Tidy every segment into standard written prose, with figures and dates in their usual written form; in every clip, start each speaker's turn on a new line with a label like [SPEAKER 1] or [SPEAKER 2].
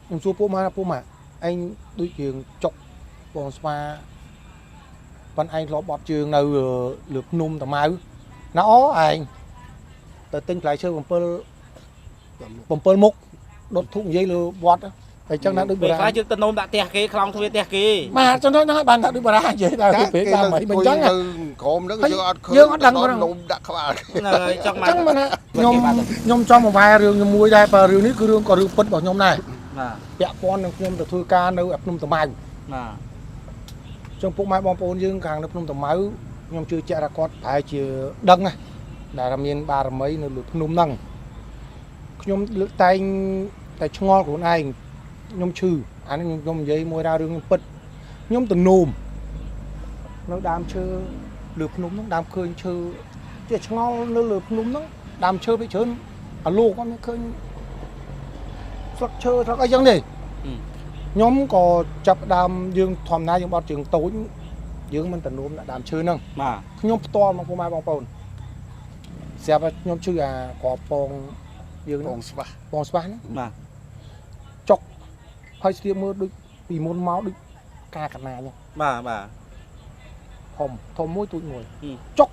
[SPEAKER 1] ខ្ញុំសួរពួកម៉ាឯងដូចជាចុកបងស្វាប៉ុនឯងធ្លាប់បត់ជើងនៅលើភ្នំតាម៉ៅណាអូឯងទៅទិញផ្លែឈើ7មុខដុតធុកនិយាយលើវត្តតែចឹងណាដូចបារាំង
[SPEAKER 2] ខ្លះយើងទៅនោមដាក់ផ្ទះគេខ្លងទ្វារផ្ទះគេ
[SPEAKER 1] បាទចឹងហ្នឹងបានថាដូចបារាំងនិយាយដល់ពេលតាមមិនចឹង
[SPEAKER 3] ក្រមហ្នឹងយើងអត់ឃើញនោមដាក់ក្បាល
[SPEAKER 2] ហ្នឹងហើយចឹងមក
[SPEAKER 1] ចឹងមិនខ្ញុំចង់មកវាយរឿងមួយដែរបើរឿងនេះគឺរឿងក៏រឿងពិតរបស់ខ្ញុំដែរ
[SPEAKER 2] បាទ
[SPEAKER 1] ពាក់ព័ន្ធនឹងខ្ញុំទៅធ្វើការនៅភ្នំតាម៉ៅ
[SPEAKER 2] បាទ
[SPEAKER 1] ចឹងពុកម៉ែបងប្អូនយើងខាងនៅភ្នំតាម៉ៅខ្ញុំជឿជាក់ថាគាត់ប្រហែលជាដឹងណាដែលមានបារមីនៅលើភ្នំហ្នឹងខ្ញុំលើកតែងតែឆ្ងល់ខ្លួនឯងខ្ញុំឈឺអានេះខ្ញុំនិយាយមួយដល់រឿងខ្ញុំពិតខ្ញុំទៅនោមនៅដើមឈើលើភ្នំហ្នឹងដើមឃើញឈើជាឆ្ងល់នៅលើភ្នំហ្នឹងដើមឈើវាច្រើនអាលោកគាត់មិនឃើញស្លឹកឈើស្លឹកអីចឹងទេខ្ញុំក៏ចាប់ដើមយើងធម្មតាយើងបត់ជើងតូចយើងមិនទៅនោមដើមឈើហ្នឹង
[SPEAKER 2] បាទ
[SPEAKER 1] ខ្ញុំផ្ទាល់មកពុកម៉ែបងប្អូនស្រាប់តែខ្ញុំឈឺអាក្របពងយើង
[SPEAKER 3] ពងស្វាស់
[SPEAKER 1] ហ្នឹង
[SPEAKER 2] បាទ
[SPEAKER 1] ចុកហើយស្ទាបមើលដូចពីមុនមកដូចការកណាចឹង
[SPEAKER 2] បាទ
[SPEAKER 1] ធំមួយទូចមួយចុក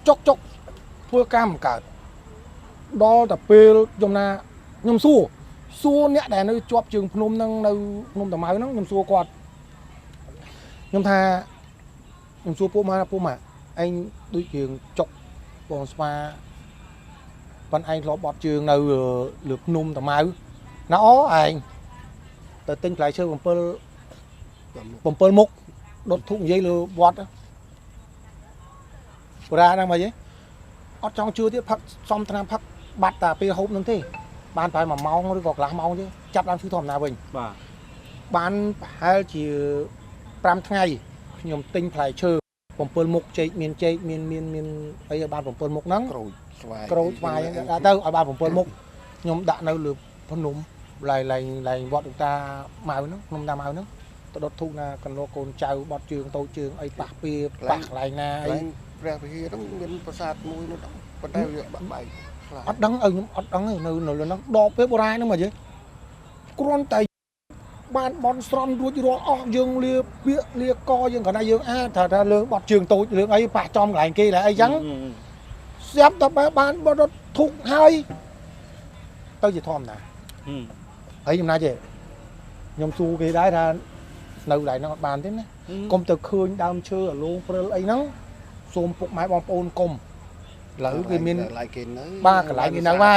[SPEAKER 1] ធ្វើការមិនកើតដល់តែពេលខ្ញុំសួរអ្នកដែលនៅជាប់ជើងភ្នំហ្នឹងនៅភ្នំតាម៉ៅហ្នឹងខ្ញុំសួរគាត់ខ្ញុំថាខ្ញុំសួរពួកម៉ាឯងដូចជាចុកបងស្វាប៉ុនឯងធ្លាប់បត់ជើងនៅលើភ្នំតាម៉ៅណាអូឯងទៅទិញផ្លែឈើ7មុខដុតធុកនិយាយលើវត្តបុរាណហ្នឹងមកយីអត់ចង់ជឿទៀតផឹកសំថ្នាំផឹកបាត់តែពេលហូបហ្នឹងទេបានប្រហែល1ម៉ោងឬក៏កន្លះម៉ោងទេចាប់ឡើងឈឺធម្មតាវិញ
[SPEAKER 2] បាទ
[SPEAKER 1] បានប្រហែលជា5ថ្ងៃខ្ញុំទិញផ្លែឈើ7មុខចេកមានអីឲ្យបាន7មុខហ្នឹងក្រូចស្វាយដាក់ទៅឲ្យបាន7មុខខ្ញុំដាក់នៅលើភ្នំឡើងវត្តឧតាម៉ៅហ្នឹងភ្នំតាម៉ៅហ្នឹងទៅដុតធូបណាកណ្ដោកូនចៅបត់ជើងតូចជើងអីប៉ះពីប៉ះកន្លែងណាអី
[SPEAKER 3] ព្រះវិហារហ្នឹងមានប្រាសាទមួយនោះប៉ុន្តែវាបាក់បែក
[SPEAKER 1] អត់ដឹងខ្ញុំអត់ដឹងនៅលើហ្នឹងដកពេលបុរាណហ្នឹងមកយីគ្រាន់តែបានបន់ស្រន់រួចរាល់អស់យើងលាពាកលាកយើងគាត់ថាយើងថាលើបត់ជើងតូចរឿងអីប៉ះចំកន្លែងគេដែរអីចឹងស្រាប់តែបានបត់ធុកហើយទៅជាធម្មតាហើយចំណាយទេខ្ញុំសួរគេដែរថានៅកន្លែងហ្នឹងអត់បានទេណាកុំទៅឃើញដើមឈើអាលងព្រិលអីហ្នឹងសូមពុកម៉ែបងប្អូនកុំឥឡូវគេមានក
[SPEAKER 3] ន្លែងគេនៅ
[SPEAKER 1] បាទកន្លែងគេនៅហើ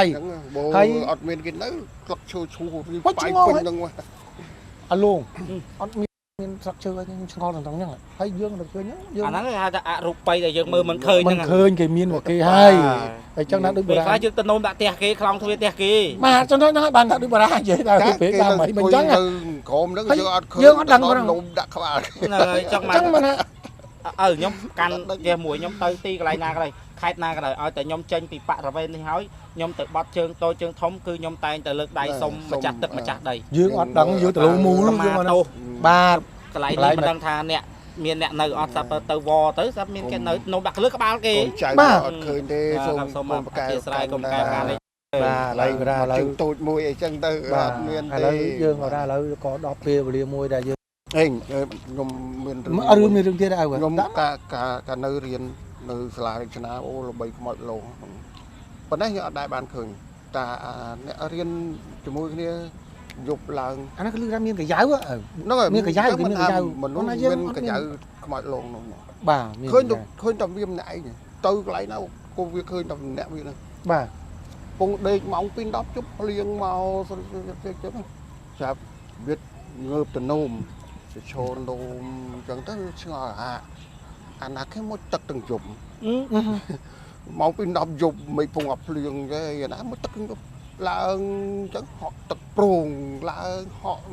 [SPEAKER 1] យ
[SPEAKER 3] អត់មានគេនៅស្លឹកឈើឈូវាបាយពេញហ្នឹង
[SPEAKER 1] អាលងអត់មានស្លឹកឈើអីខ្ញុំឆ្ងល់ទាំងហ្នឹងហើយយើងទៅឃើញ
[SPEAKER 2] យើងអាហ្នឹងគេហៅថាអរូបីដែលយើងមើលមិនឃើញ
[SPEAKER 1] ហ្នឹងមិនឃើញគេមានមកគេហើយតែចឹងណាដូចបារាំង
[SPEAKER 2] ខ្លះយើងទៅនោមដាក់ផ្ទះគេខ្លងទ្វារផ្ទះគេ
[SPEAKER 1] បាទចឹងហ្នឹងបានថាដូចបារាំងនិយាយដល់ពេលតាមមិនចឹង
[SPEAKER 3] ក្រមហ្នឹងយើងអត់ឃើញនោមដាក់ក្បាល
[SPEAKER 2] ហ្នឹងហើយចឹង
[SPEAKER 1] មិនណា
[SPEAKER 2] ខ្ញុំកាន់គេមួយខ្ញុំទៅទីកន្លែងណាក៏ដោយខេត្តណាក៏ដោយឲ្យតែខ្ញុំចេញពីបរិវេណនេះហើយខ្ញុំទៅបត់ជើងតូចជើងធំគឺខ្ញុំតែងតែលើកដៃសុំម្ចាស់ទឹកម្ចាស់ដី
[SPEAKER 1] យើងអត់ដឹងយើងទៅលូមូល
[SPEAKER 2] យើងមកនោះបាទកន្លែងនេះមិនដឹងថាអ្នកមានអ្នកនៅអត់ស្រាប់ទៅវទៅស្រាប់មានគេនៅនោមដាក់លើក្បាលគេ
[SPEAKER 3] បាទអត់ឃើញទេ
[SPEAKER 2] សូមប្រកែស្រ័យកុំកែការនេះ
[SPEAKER 1] បាទឥឡូវ
[SPEAKER 3] តូចមួយអីចឹងទៅអត់មានទេ
[SPEAKER 1] ឥឡូវយើងឥឡូវក៏ដល់ពេលវេលាមួយដែលយើង
[SPEAKER 3] ខ្ញុំមាន
[SPEAKER 1] រឿងទៀតហើយ
[SPEAKER 3] ខ្ញុំកានៅរៀននៅសាលារាជនាអូល្បីខ្មោចលងប៉ុន្តែខ្ញុំអត់ដែរបានឃើញតាអ្នករៀនជាមួយគ្នាយប់ឡើង
[SPEAKER 1] អានោះគឺថាមានកយ៉ាវ
[SPEAKER 3] ហ្នឹងហើយ
[SPEAKER 1] មានកយ៉ាវមនុស្ស
[SPEAKER 3] មានកយ៉ាវខ្មោចលងនោះ
[SPEAKER 1] បាទ
[SPEAKER 3] ឃើញតែវាម្នាក់ឯងទៅកន្លែងណាក៏វាឃើញតែម្នាក់វាហ្នឹង
[SPEAKER 1] បាទ
[SPEAKER 3] ពងដេកម៉ោង2:10ជប់លៀងមកចឹងចាប់វាងើបទៅនោមឈរនោមចឹងទៅឆ្ងល់អាណាគេមកទឹកទាំងយប់ម៉ោង2:10យប់មិនពងអាភ្លៀងទេណាមកទឹកយប់ឡើងចឹងហក់ទឹកប្រងឡើងហក់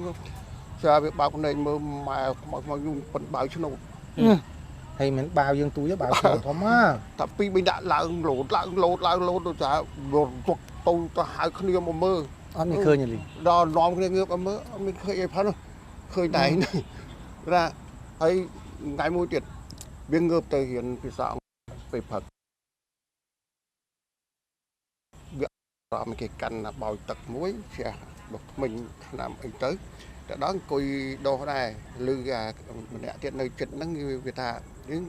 [SPEAKER 3] ចាវាបើកភ្នែកមើលម៉ែមកយូរប៉ុនបើឆ្នោត
[SPEAKER 1] ហើយមិនបាវយើងទូចបាវធំ
[SPEAKER 3] ថាពីបីដាក់ឡើងលោតដូចថាជុកទៅហៅគ្នាមកមើល
[SPEAKER 1] អត់មានឃើញទេ
[SPEAKER 3] ដល់នាំគ្នាងើបមកមើលអត់មានឃើញអីផុតឃើញតែណាហើយថ្ងៃមួយទៀតវាងើបទៅរៀនភាសាអង់គ្លេសពេលផឹកវាអត់គេកាន់បោយទឹកមួយជះដុសថ្មិញឆ្នាំអីទៅ តែដល់អង្គុយដោះដែរលឺអាម្នាក់ទៀតនៅចិត្តហ្នឹងវាថាយើង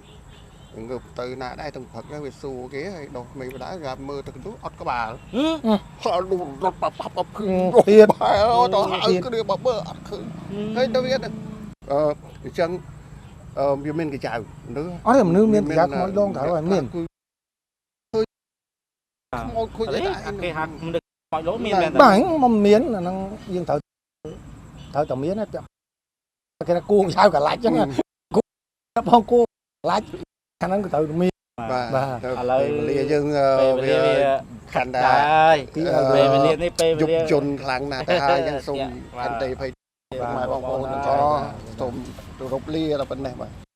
[SPEAKER 3] ងើបទៅណាដែរទាំងព្រឹកហ្នឹងវាសួរគេហើយដោះមេបដៅគេមើលទៅនោះអត់ក្បាលហើយលូរត់ប៉ាប់ប៉ាប់ឃើញទៀតហើយទៅហៅគ្នាបើអត់ឃើញហើយទៅវាអញ្ចឹងវាមានកញ្ចៅមនុស្ស
[SPEAKER 1] អត់ទេមនុស្សមានប្រយោជន៍ខ្មោចដងត្រូវហើយមាន
[SPEAKER 3] ខ្មោចខូចអីដែរ
[SPEAKER 2] គេហាក់មិនខ្មោចលោមានមែន
[SPEAKER 1] បាទមិនមានអាហ្នឹងយើងត្រូវតែមានណាគេថាគួងឆៅកលាច់ចឹងគួងផងគួងកលាច់អាហ្នឹងក៏ត្រូវមាន
[SPEAKER 3] បាទឥឡូវវេលាយើងវាកាន់តែ
[SPEAKER 2] ហើយ
[SPEAKER 1] ពី
[SPEAKER 2] ពេលវេលានេះពេលវេ
[SPEAKER 3] យុប
[SPEAKER 2] លា
[SPEAKER 3] ជនខ្លាំងណាស់ទៅហើយយើងសូមខន្តីភ័យម៉ែបងប្អូនទាំងអស់សូមគោរពលាដល់ប៉ុណ្ណេះបាទ